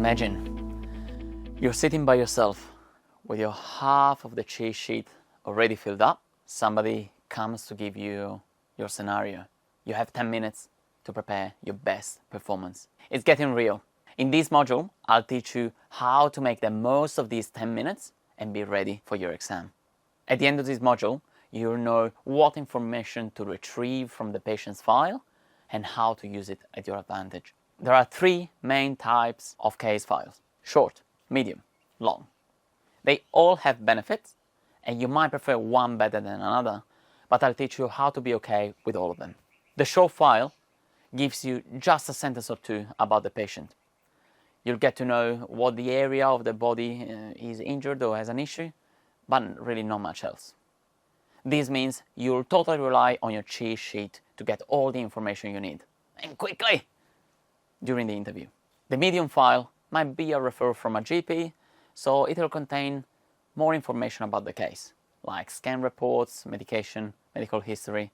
Imagine you're sitting by yourself with your half of the cheat sheet already filled up. Somebody comes to give you your scenario. You have 10 minutes to prepare your best performance. It's getting real. In this module, I'll teach you how to make the most of these 10 minutes and be ready for your exam. At the end of this module, you'll know what information to retrieve from the patient's file and how to use it at your advantage. There are three main types of case files: short, medium, long. They all have benefits, and you might prefer one better than another, but I'll teach you how to be okay with all of them. The short file gives you just a sentence or two about the patient. You'll get to know what the area of the body is injured or has an issue, but really not much else. This means you'll totally rely on your cheat sheet to get all the information you need, and quickly, during the interview. The medium file might be a referral from a GP, so it'll contain more information about the case, like scan reports, medication, medical history,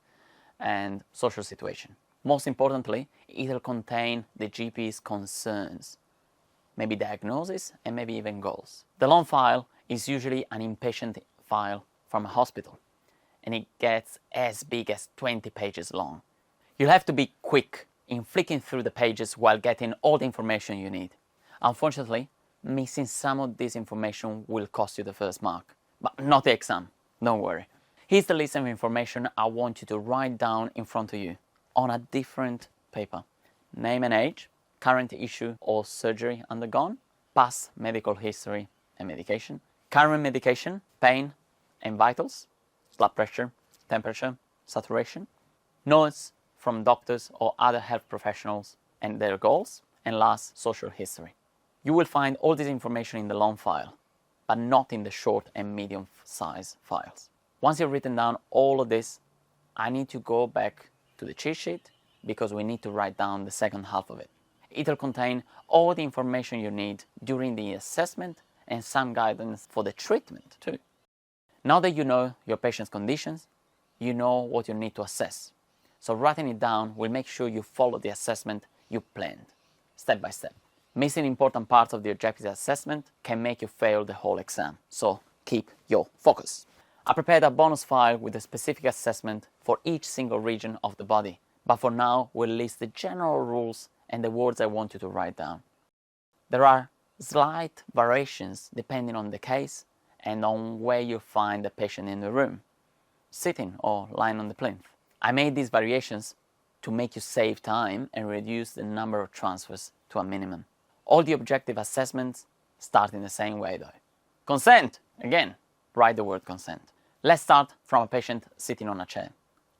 and social situation. Most importantly, it'll contain the GP's concerns, maybe diagnosis, and maybe even goals. The long file is usually an inpatient file from a hospital, and it gets as big as 20 pages long. You'll have to be quick in flicking through the pages while getting all the information you need. Unfortunately, missing some of this information will cost you the first mark, but not the exam, don't worry. Here's the list of information I want you to write down in front of you on a different paper. Name and age, current issue or surgery undergone, past medical history and medication, current medication, pain and vitals, blood pressure, temperature, saturation, notes from doctors or other health professionals and their goals, and last, social history. You will find all this information in the long file, but not in the short and medium size files. Once you've written down all of this, I need to go back to the cheat sheet because we need to write down the second half of it. It'll contain all the information you need during the assessment and some guidance for the treatment too. Now that you know your patient's conditions, you know what you need to assess. So writing it down will make sure you follow the assessment you planned, step by step. Missing important parts of the objective assessment can make you fail the whole exam, so keep your focus. I prepared a bonus file with a specific assessment for each single region of the body, but for now we'll list the general rules and the words I want you to write down. There are slight variations depending on the case and on where you find the patient in the room, sitting or lying on the plinth. I made these variations to make you save time and reduce the number of transfers to a minimum. All the objective assessments start in the same way though. Consent! Again, write the word consent. Let's start from a patient sitting on a chair.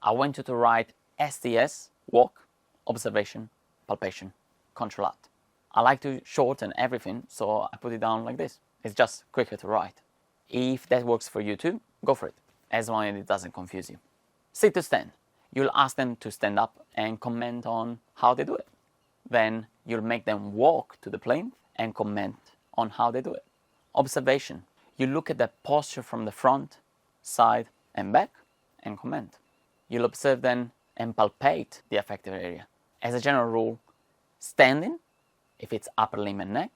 I want you to write STS, walk, observation, palpation, control out. I like to shorten everything, so I put it down like this. It's just quicker to write. If that works for you too, go for it, as long as it doesn't confuse you. Sit to stand. You'll ask them to stand up and comment on how they do it. Then you'll make them walk to the plinth and comment on how they do it. Observation. You look at the posture from the front, side and back and comment. You'll observe then and palpate the affected area. As a general rule, standing if it's upper limb and neck,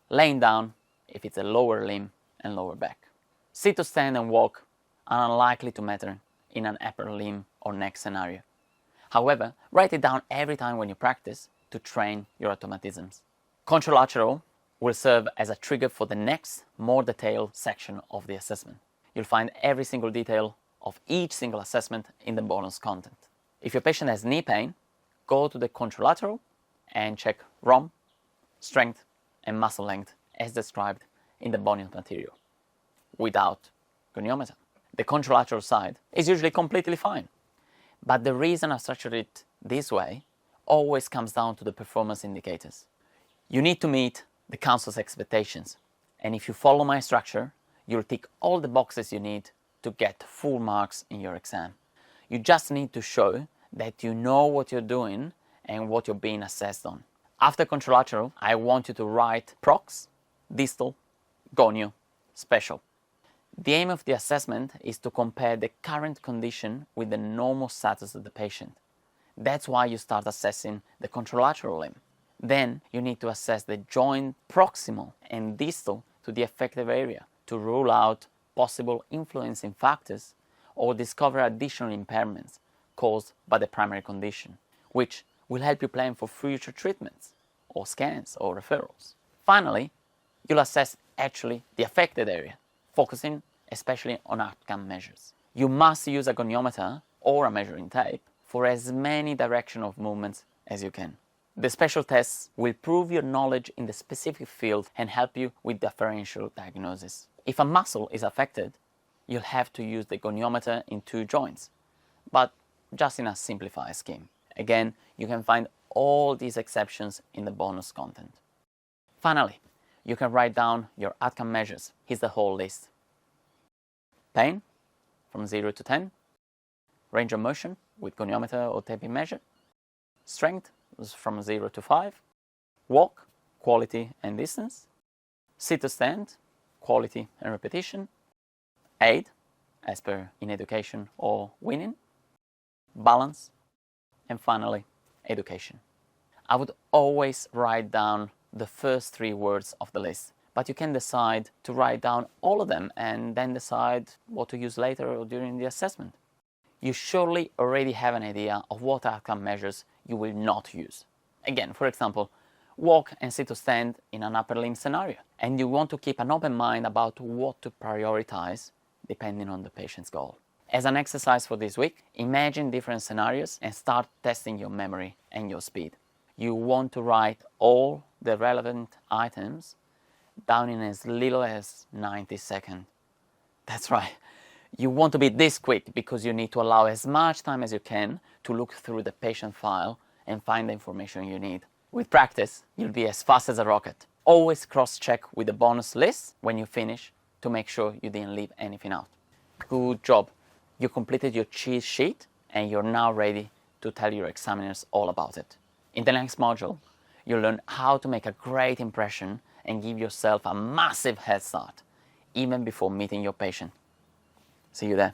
laying down if it's a lower limb and lower back. Sit to stand and walk are unlikely to matter in an upper limb or neck scenario. However, write it down every time when you practice to train your automatisms. Contralateral will serve as a trigger for the next, more detailed section of the assessment. You'll find every single detail of each single assessment in the bonus content. If your patient has knee pain, go to the contralateral and check ROM, strength and muscle length as described in the bonus material, without goniometer. The contralateral side is usually completely fine, but the reason I structured it this way always comes down to the performance indicators. You need to meet the council's expectations, and if you follow my structure, you'll tick all the boxes you need to get full marks in your exam. You just need to show that you know what you're doing and what you're being assessed on. After contralateral, I want you to write prox, distal, gonio, special. The aim of the assessment is to compare the current condition with the normal status of the patient. That's why you start assessing the contralateral limb. Then you need to assess the joint proximal and distal to the affected area to rule out possible influencing factors or discover additional impairments caused by the primary condition, which will help you plan for future treatments or scans or referrals. Finally, you'll assess actually the affected area, focusing especially on outcome measures. You must use a goniometer or a measuring tape for as many direction of movements as you can. The special tests will prove your knowledge in the specific field and help you with differential diagnosis. If a muscle is affected, you'll have to use the goniometer in 2 joints, but just in a simplified scheme. Again, you can find all these exceptions in the bonus content. Finally, you can write down your outcome measures. Here's the whole list. Pain, from 0 to 10. Range of motion, with goniometer or taping measure. Strength, was from 0 to 5. Walk, quality and distance. Sit to stand, quality and repetition. Aid, as per in education or winning. Balance, and finally, education. I would always write down the first 3 words of the list, but you can decide to write down all of them and then decide what to use later or during the assessment. You surely already have an idea of what outcome measures you will not use. Again, for example, walk and sit to stand in an upper limb scenario, and you want to keep an open mind about what to prioritize depending on the patient's goal. As an exercise for this week, imagine different scenarios and start testing your memory and your speed. You want to write all the relevant items down in as little as 90 seconds. That's right. You want to be this quick because you need to allow as much time as you can to look through the patient file and find the information you need. With practice, you'll be as fast as a rocket. Always cross-check with the bonus list when you finish to make sure you didn't leave anything out. Good job. You completed your cheat sheet and you're now ready to tell your examiners all about it. In the next module, you'll learn how to make a great impression and give yourself a massive head start, even before meeting your patient. See you there.